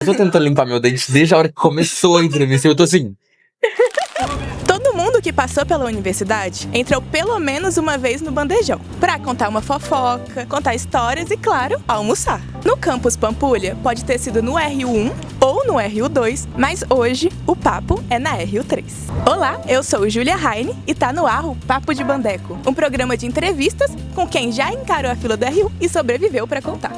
Eu tô tentando limpar meu dente desde a hora que começou a entrevista. Eu tô assim. Todo mundo que passou pela universidade entrou pelo menos uma vez no bandejão, pra contar uma fofoca, contar histórias e, claro, almoçar. No campus Pampulha, pode ter sido no RU1 ou no RU2, mas hoje o papo é na RU3. Olá, eu sou Júlia Heine e tá no ar o Papo de Bandeco, um programa de entrevistas com quem já encarou a fila do RU e sobreviveu pra contar.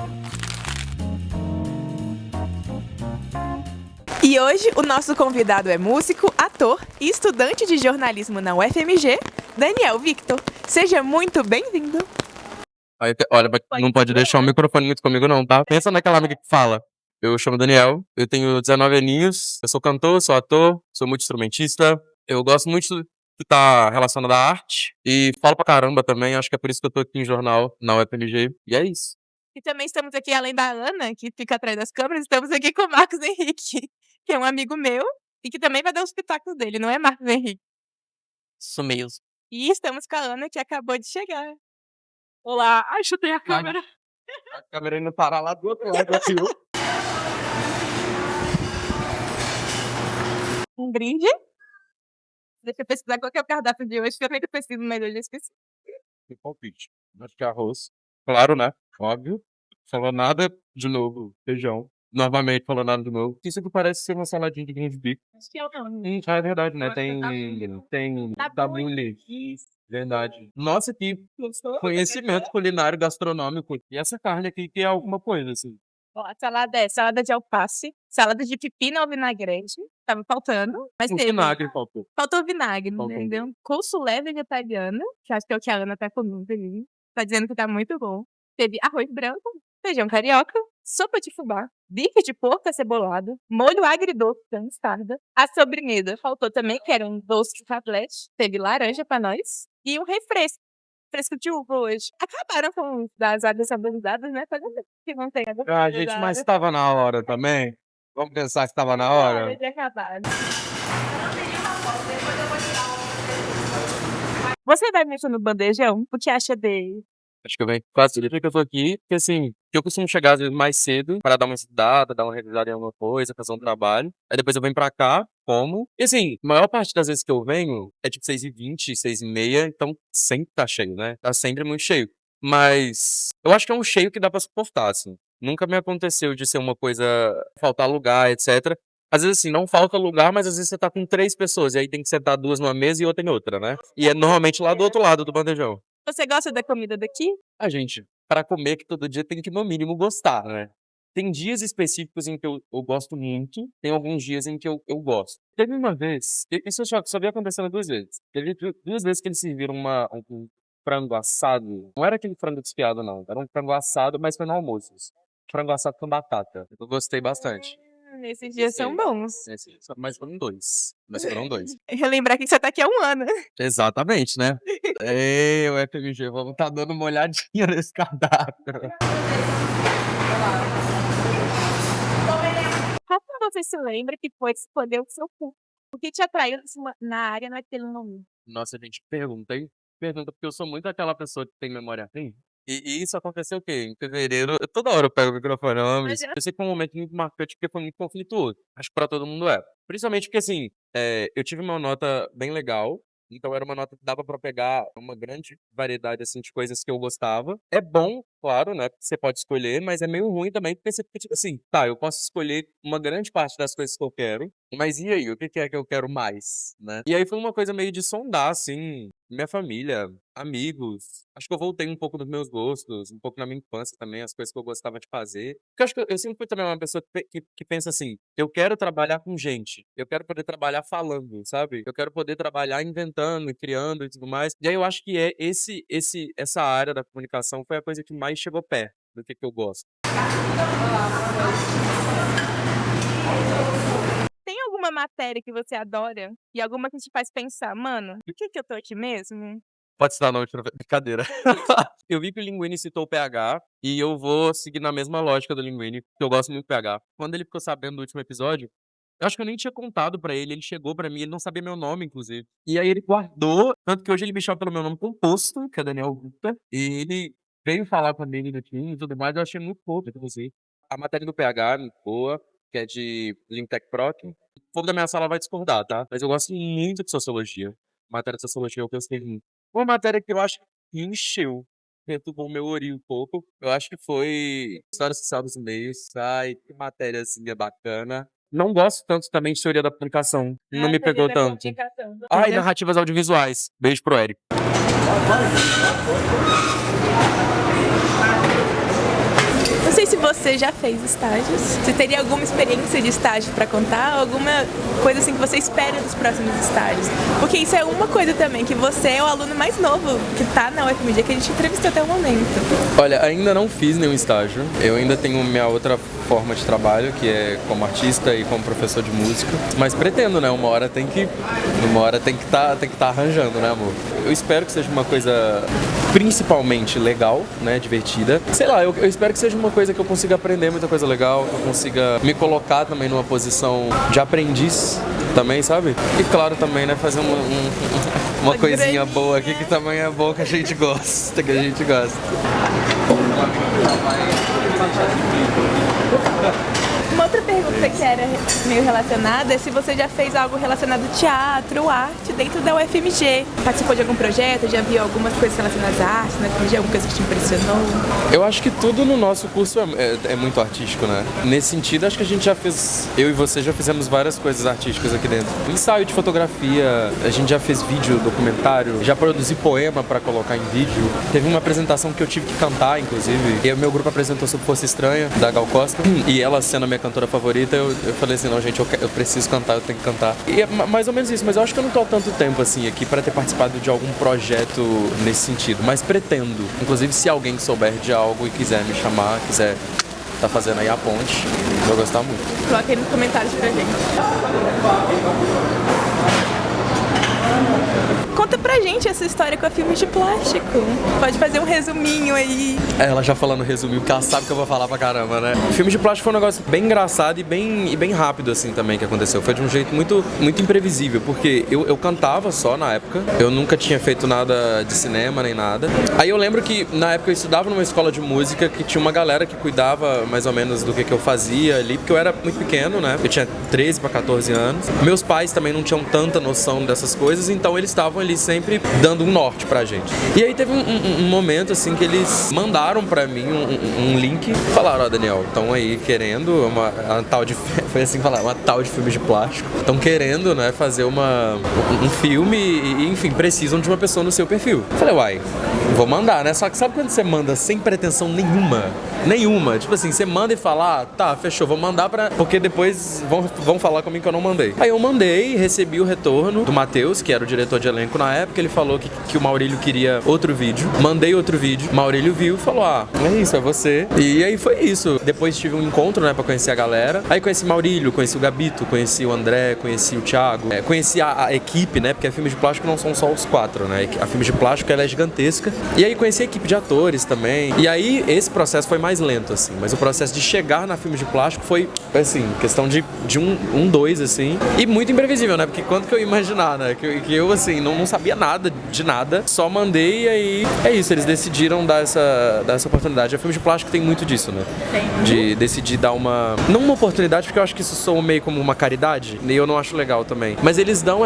E hoje o nosso convidado é músico, ator e estudante de jornalismo na UFMG, Daniel Victor. Seja muito bem-vindo. Olha, não pode deixar o microfone muito comigo, não, tá? Pensa naquela amiga que fala. Eu chamo Daniel, eu tenho 19 aninhos, eu sou cantor, sou ator, sou multi-instrumentista. Eu gosto muito de estar relacionado à arte e falo pra caramba também. Acho que é por isso que eu tô aqui em jornal na UFMG. E é isso. E também estamos aqui, além da Ana, que fica atrás das câmeras, estamos aqui com o Marcos Henrique, que é um amigo meu e que também vai dar os espetáculo dele, não é, Marcos Henrique? Isso mesmo. E estamos com a Ana, que acabou de chegar. Olá! Ai, chutei a câmera. A câmera ainda parar lá do outro lado do rio. Um brinde. Deixa eu pesquisar qual que é o cardápio de hoje, que eu nem pesquiso, mas hoje eu esqueci. Que palpite. Acho que é arroz. Claro, né? Óbvio. Falou nada de novo. Feijão. Novamente falou nada de novo. Isso aqui parece ser uma saladinha de green bean. Acho que é o não. É verdade, né? Tem tabule. Verdade. Nossa, que conhecimento culinário gastronômico. E essa carne aqui que é alguma coisa, assim. Ó, a salada é salada de alface, salada de pepino ao vinagrete, tava faltando, mas O teve. vinagre faltou. Faltou vinagre, Faltou. entendeu? Consulé vegetariana, que acho que é o que a Ana tá comendo ali. Tá dizendo que tá muito bom. Teve arroz branco, feijão carioca, sopa de fubá, bife de porco acebolado, molho agridoce da mostarda. A sobremesa faltou também, que era um doce de tablete. Teve laranja pra nós e um refresco. Fresco de uva hoje. Acabaram com as águas saborizadas, né? Faz um tempo que não tem água Ah, gente, mas estava na hora também. Vamos pensar que estava na hora? de acabar. Você vai mexer no bandejão? O que acha dele? Acho que eu venho quase todo dia que eu tô aqui, porque assim, eu costumo chegar às vezes mais cedo para dar uma estudada, dar uma revisada em alguma coisa, fazer um trabalho. Aí depois eu venho pra cá, como. E assim, a maior parte das vezes que eu venho é tipo 6h20, 6h30, então sempre tá cheio, né? Tá sempre muito cheio. Mas eu acho que é um cheio que dá pra suportar, assim. Nunca me aconteceu de ser uma coisa, faltar lugar, etc. Às vezes assim, não falta lugar, mas às vezes você tá com 3 pessoas, e aí tem que sentar 2 numa mesa e outra em outra, né? E é normalmente lá do outro lado do bandejão. Você gosta da comida daqui? A gente, para comer que todo dia tem que no mínimo gostar, né? Tem dias específicos em que eu gosto muito, tem alguns dias em que eu gosto. Teve uma vez, isso só veio acontecendo 2 vezes. Teve 2 vezes que eles serviram um frango assado. Não era aquele frango desfiado, não. Era um frango assado, mas foi no almoço. Frango assado com batata. Eu gostei bastante. Esses dias são bons. Mas foram 2. Mas foram 2. Relembrar que você tá aqui há um ano. Exatamente, né? Ei, o FMG, vamos tá dando uma olhadinha nesse cardápio. Como você se lembra que foi escolher o seu curso? O que te atraiu na área naquele momento? Nossa, gente, pergunta, hein? Pergunta, porque eu sou muito aquela pessoa que tem memória ruim. E isso aconteceu o quê? Em fevereiro, toda hora eu pego o microfone, eu sei que foi um momento muito marcante porque foi muito conflituoso. Acho que pra todo mundo é. Principalmente porque, assim, eu tive uma nota bem legal, então era uma nota que dava pra pegar uma grande variedade, assim, de coisas que eu gostava. É bom, claro, né, porque você pode escolher, mas é meio ruim também porque você fica, tipo assim, tá, eu posso escolher uma grande parte das coisas que eu quero, mas e aí, o que é que eu quero mais, né? E aí foi uma coisa meio de sondar, assim, minha família, amigos. Acho que eu voltei um pouco dos meus gostos, um pouco na minha infância também, as coisas que eu gostava de fazer. Porque eu acho que eu sempre fui também uma pessoa que pensa assim: eu quero trabalhar com gente, eu quero poder trabalhar falando, sabe? Eu quero poder trabalhar inventando e criando e tudo mais. E aí eu acho que essa área da comunicação foi a coisa que mais chegou perto do que eu gosto. Tem alguma matéria que você adora e alguma que te faz pensar, mano, por que eu tô aqui mesmo? Pode citar nome, brincadeira. Eu vi que o Linguini citou o PH e eu vou seguir na mesma lógica do Linguini, porque eu gosto muito do PH. Quando ele ficou sabendo do último episódio, eu acho que eu nem tinha contado pra ele, ele chegou pra mim, ele não sabia meu nome, inclusive. E aí ele guardou, tanto que hoje ele me chama pelo meu nome composto, que é Daniel Guta, e ele veio falar comigo no time e tudo mais, eu achei muito fofo, inclusive. A matéria do PH é muito boa. que é de Lintec Proc. O povo da minha sala vai discordar, tá? Mas eu gosto muito de sociologia. Matéria de sociologia eu gostei muito. Uma matéria que eu acho que encheu, perturbou o meu ori um pouco. Eu acho que foi História Social dos Meios. Ai, que matéria assim é bacana. Não gosto tanto também de teoria da comunicação. Não me pegou tanto. Ai, narrativas audiovisuais. Beijo pro Eric. Não sei se você já fez estágios. Se teria alguma experiência de estágio pra contar, alguma coisa assim que você espera dos próximos estágios. Porque isso é uma coisa também, que você é o aluno mais novo que tá na UFMG, que a gente entrevistou até o momento. Olha, ainda não fiz nenhum estágio. Eu ainda tenho minha outra forma de trabalho, que é como artista e como professor de música. Mas pretendo, né? Uma hora tem que tá arranjando, né, amor? Eu espero que seja uma coisa principalmente legal, né, divertida. Sei lá, eu espero que seja uma coisa que eu consiga aprender muita coisa legal, que eu consiga me colocar também numa posição de aprendiz também, sabe? E claro também, né, fazer uma coisinha boa aqui que também é boa, que a gente gosta, Uma outra pergunta que era meio relacionada é se você já fez algo relacionado ao teatro, arte dentro da UFMG. Participou de algum projeto, já viu algumas coisas relacionadas à arte na UFMG, alguma coisa que te impressionou? Eu acho que tudo no nosso curso é muito artístico, né? Nesse sentido, acho que a gente já fez, eu e você já fizemos várias coisas artísticas aqui dentro. Ensaio de fotografia, a gente já fez vídeo, documentário, já produzi poema pra colocar em vídeo. Teve uma apresentação que eu tive que cantar, inclusive. E o meu grupo apresentou sobre Força Estranha, da Gal Costa. E ela sendo a minha cantora favorita, eu falei assim, não, gente, eu preciso cantar, eu tenho que cantar. E é mais ou menos isso, mas eu acho que eu não tô há tanto tempo assim aqui pra ter participado de algum projeto nesse sentido, mas pretendo. Inclusive, se alguém souber de algo e quiser me chamar, quiser tá fazendo aí a ponte, eu vou gostar muito. Coloca aí nos comentários pra gente. Conta pra gente essa história com a Filmes de Plástico. Pode fazer um resuminho aí. Ela já falando resuminho, porque ela sabe que eu vou falar pra caramba, né? Filmes de Plástico foi um negócio bem engraçado e bem rápido, assim, também, que aconteceu. Foi de um jeito muito imprevisível, porque eu cantava só na época. Eu nunca tinha feito nada de cinema, nem nada. Aí eu lembro que, na época, eu estudava numa escola de música que tinha uma galera que cuidava, mais ou menos, do que eu fazia ali, porque eu era muito pequeno, né? Eu tinha 13 pra 14 anos. Meus pais também não tinham tanta noção dessas coisas, então eles estavam ali sempre dando um norte pra gente. E aí teve um momento assim que eles mandaram pra mim um link, falaram, ó, Daniel, estão aí querendo uma tal de, foi assim falar, uma tal de Filmes de Plástico, estão querendo, né, fazer um filme e enfim, precisam de uma pessoa no seu perfil. Eu falei, uai, vou mandar, né? Só que sabe quando você manda sem pretensão nenhuma, tipo assim, você manda e fala, tá, fechou, vou mandar porque depois vão falar comigo que eu não mandei. Aí eu mandei, recebi o retorno do Matheus, que era o diretor de elenco na época, ele falou que o Maurílio queria outro vídeo, mandei outro vídeo, Maurílio viu e falou, é isso, é você. E aí foi isso. Depois tive um encontro, né, pra conhecer a galera. Aí conheci Maurílio, conheci o Gabito, conheci o André, conheci o Thiago, conheci a equipe, né, porque a Filmes de Plástico não são só os 4, né, a Filmes de Plástico ela é gigantesca. E aí conheci a equipe de atores também. E aí esse processo foi mais lento, assim, mas o processo de chegar na Filmes de Plástico foi, assim, questão de dois, assim, e muito imprevisível, né, porque quanto que eu ia imaginar, né, que eu, assim, não sabia nada de nada, só mandei e aí é isso, eles decidiram dar essa oportunidade. A Filmes de Plástico tem muito disso, né? De decidir dar não uma oportunidade, porque eu acho que isso soa meio como uma caridade, e eu não acho legal também. Mas eles dão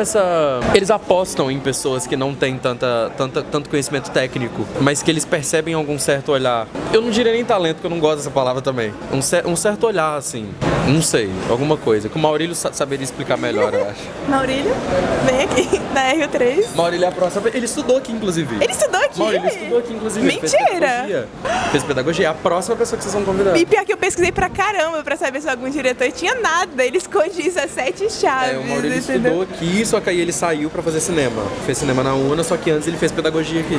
eles apostam em pessoas que não têm tanto conhecimento técnico, mas que eles percebem algum certo olhar. Eu não diria nem talento, porque eu não gosto dessa palavra também. Um certo olhar, assim, não sei, alguma coisa, que o Maurílio saberia explicar melhor, eu acho. Maurílio, vem aqui, na R3. Maurílio é a próxima. Ele estudou aqui, inclusive. Ele estudou aqui? Maurílio estudou aqui, inclusive. Mentira! Fez pedagogia. É a próxima pessoa que vocês vão convidar. E pior que eu pesquisei pra caramba pra saber se algum diretor tinha nada. Ele escondia isso a 7 chaves. O Maurílio estudou aqui, só que aí ele saiu pra fazer cinema. Fez cinema na UNA, só que antes ele fez pedagogia aqui.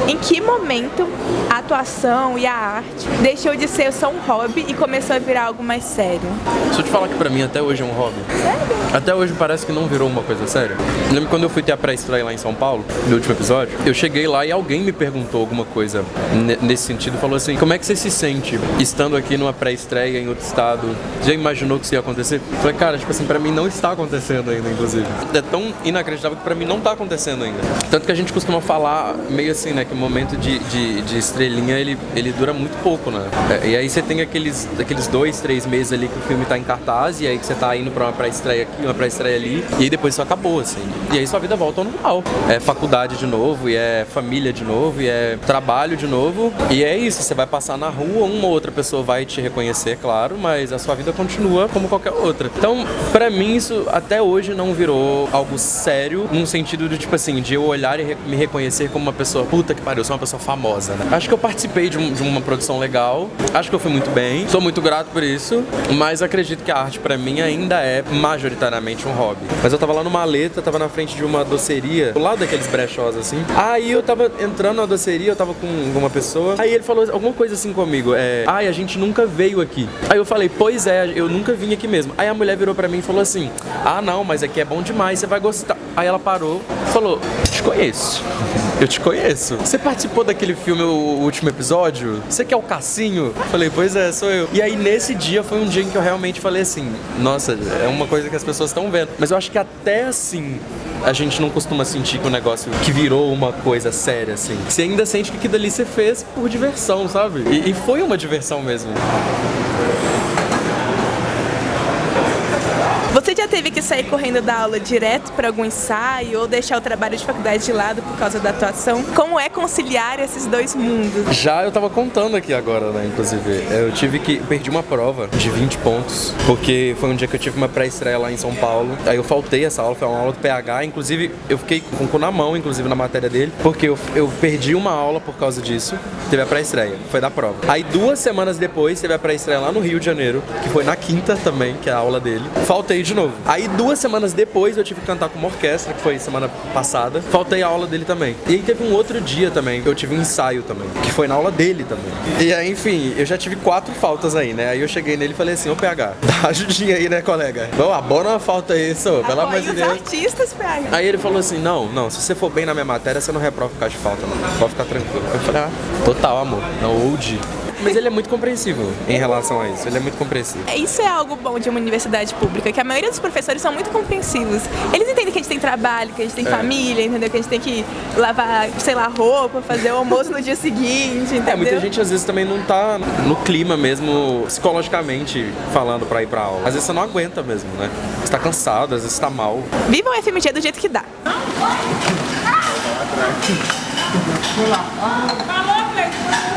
Em que momento a atuação e a arte deixou de ser só um hobby e começou a virar algo mais sério? Deixa eu te falar que pra mim até hoje é um hobby. Sério? Até hoje parece que não virou uma coisa séria. Lembro quando eu fui ter a pré-estreia lá em São Paulo, no último episódio, eu cheguei lá e alguém me perguntou alguma coisa nesse sentido, falou assim, como é que você se sente estando aqui numa pré-estreia em outro estado? Já imaginou que isso ia acontecer? Eu falei, cara, tipo assim, pra mim não está acontecendo ainda, inclusive. É tão inacreditável que pra mim não tá acontecendo ainda. Tanto que a gente costuma falar meio assim, né, que o momento momento de estrelinha, ele dura muito pouco, né? E aí você tem aqueles 2, 3 meses ali que o filme tá em cartaz, e aí que você tá indo pra uma pré-estreia aqui, uma pré-estreia ali, e aí depois isso acabou, assim. E aí sua vida volta ao normal. É faculdade de novo, e é família de novo, e é trabalho de novo, e é isso, você vai passar na rua, uma ou outra pessoa vai te reconhecer, claro, mas a sua vida continua como qualquer outra. Então, pra mim, isso até hoje não virou algo sério, num sentido de, tipo assim, de eu olhar e me reconhecer como uma pessoa, puta que pariu, eu sou uma pessoa famosa, né? Acho que eu participei de uma produção legal, acho que eu fui muito bem, sou muito grato por isso, mas acredito que a arte pra mim ainda é majoritariamente um hobby. Mas eu tava lá no Maleta, tava na frente de uma doceria, do lado daqueles brechós, assim. Aí eu tava entrando na doceria, eu tava com uma pessoa, aí ele falou alguma coisa assim comigo, a gente nunca veio aqui. Aí eu falei, pois é, eu nunca vim aqui mesmo. Aí a mulher virou pra mim e falou assim, não, mas aqui é bom demais, você vai gostar. Aí ela parou e falou, te conheço. Eu te conheço. Você participou daquele filme, o último episódio? Você que é o Cassinho? Eu falei, pois é, sou eu. E aí nesse dia foi um dia em que eu realmente falei assim, nossa, é uma coisa que as pessoas estão vendo. Mas eu acho que até assim, a gente não costuma sentir que o negócio que virou uma coisa séria, assim. Você ainda sente que aquilo ali você fez por diversão, sabe? E foi uma diversão mesmo. Você já teve que sair correndo da aula direto para algum ensaio ou deixar o trabalho de faculdade de lado por causa da atuação? Como é conciliar esses dois mundos? Já eu tava contando aqui agora, né, inclusive. Perdi uma prova de 20 pontos, porque foi um dia que eu tive uma pré-estreia lá em São Paulo. Aí eu faltei essa aula, foi uma aula do PH, inclusive eu fiquei com o cu na mão, inclusive na matéria dele, porque eu perdi uma aula por causa disso. Teve a pré-estreia, foi da prova. Aí 2 semanas depois teve a pré-estreia lá no Rio de Janeiro, que foi na quinta também, que é a aula dele. Faltei de novo. Aí 2 semanas depois eu tive que cantar com uma orquestra, que foi semana passada. Faltei a aula dele também. E aí teve um outro dia também, eu tive um ensaio também, que foi na aula dele também. E aí, enfim, eu já tive 4 faltas aí, né? Aí eu cheguei nele e falei assim, ô PH, dá ajudinha aí, né, colega? Vamos, abona uma falta aí, pelo amor de Deus. Artistas, PH. Aí ele falou assim, não, se você for bem na minha matéria, você não reprova por causa de falta, não. Pode ficar tranquilo. Eu falei, total, amor. Não, OG. Mas ele é muito compreensivo em relação a isso, ele é muito compreensivo. Isso é algo bom de uma universidade pública, que a maioria dos professores são muito compreensivos. Eles entendem que a gente tem trabalho, que a gente tem família, entendeu? Que a gente tem que lavar, sei lá, roupa, fazer o almoço no dia seguinte, entendeu? Muita gente às vezes também não tá no clima mesmo, psicologicamente falando pra ir pra aula. Às vezes você não aguenta mesmo, né? Você tá cansado, às vezes você tá mal. Viva o FMG do jeito que dá.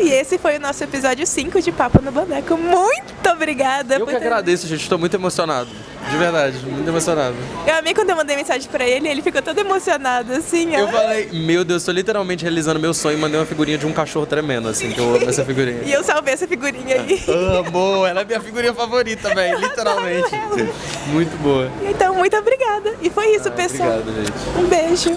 E esse foi o nosso episódio 5 de Papo no Boneco. Muito obrigada. Eu que agradeço, gente. Estou muito emocionado. De verdade, muito emocionado. Eu amei quando eu mandei mensagem pra ele, ele ficou todo emocionado, assim. Eu falei, meu Deus, tô literalmente realizando meu sonho e mandei uma figurinha de um cachorro tremendo, assim, que eu amo essa figurinha. E eu salvei essa figurinha aí. Amor, ela é minha figurinha favorita, velho, literalmente. Muito boa. Então, muito obrigada. E foi isso, pessoal. Obrigado, gente. Um beijo.